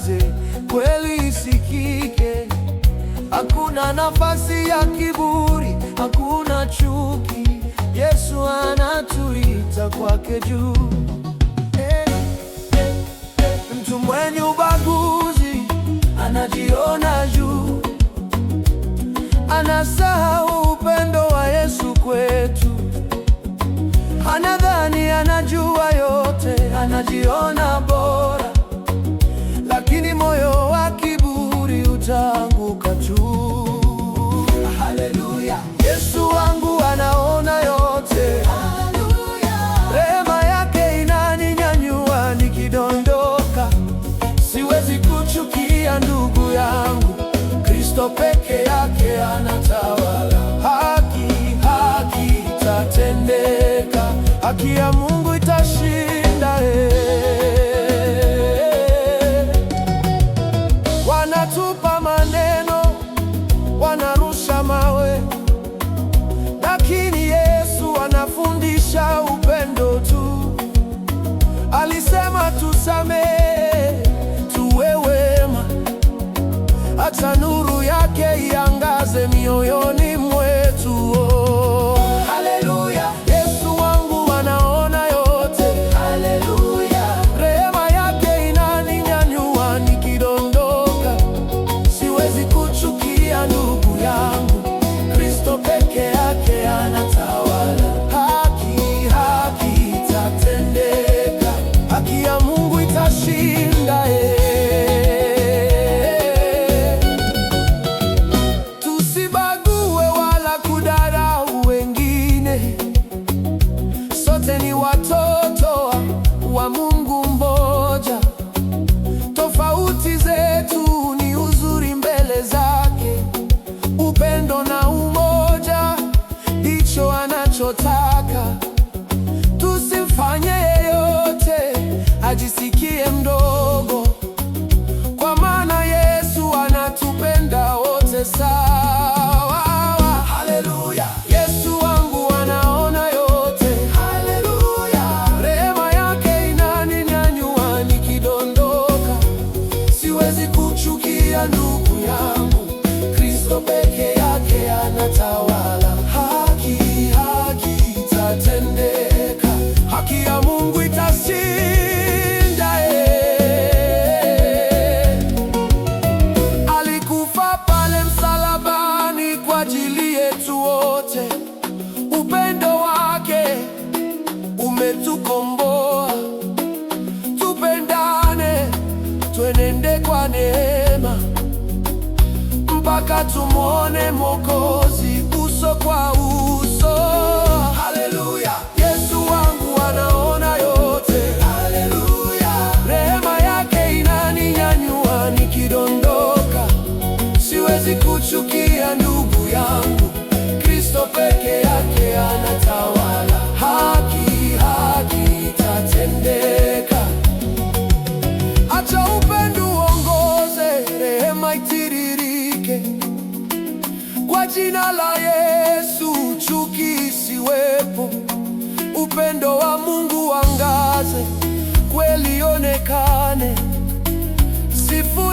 iangaze, kweli isikike. Hakuna nafasi ya kiburi, hakuna chuki. Yesu anatuita kwake juu. Mtu mwenye ubaguzi anajiona juu, anasahau upendo wa Yesu kwetu. Anadhani anajua yote, anajiona bora, lakini moyo wa kiburi utaanguka tu. Haleluya! Yesu wangu anaona yote. Haleluya! Rehema yake inaninyanyua nikidondoka. Siwezi kuchukia ndugu yangu, Kristo peke yake anatawala. Haki itatendeka, haki ya Mungu itashinda. Wanatupa maneno, wanarusha mawe, lakini Yesu anafundisha upendo tu. Alisema tusamehe, tuwe wema, acha nuru yake iangaze mioyoni mwetu. Oh, haleluya! Yesu wangu anaona yote. Haleluya! Rehema yake inaninyanyua nikidondoka. Siwezi kuchukia ndugu yangu, Kristo peke yake anatawala. Haki itatendeka, haki ya Mungu itashinda. Tusibague wala kudharau wengine. Sote ni watoto wa Mungu mmoja. Tofauti zetu ni uzuri mbele zake. Upendo na umoja ndicho anachotaka. Tusimfanye yeyote ajisikie mdogo, kwa maana Yesu anatupenda wote sawa. Haleluya! Yesu wangu anaona yote. Haleluya! Rehema yake inaninyanyua nikidondoka. Siwezi kuchukia ndugu yangu, Kristo peke yake anatawala. Haki itatendeka, haki ya Mungu itashinda. Alikufa pale msalabani kwa ajili yetu wote. Upendo wake umetukomboa. Tupendane, twenende kwa neema, mpaka tumwone Mwokozi uso kwa uso. Haleluya! Yesu wangu anaona yote. Haleluya! Rehema yake inaninyanyua nikidondoka. Siwezi kuchukia ndugu yangu, Kristo peke yake anatawala. Haki itatendeka. Acha upendo uongoze, rehema itiririke. Kwa jina la Yesu chuki isiwepo. Upendo wa Mungu angaze, kweli onekane. Sifu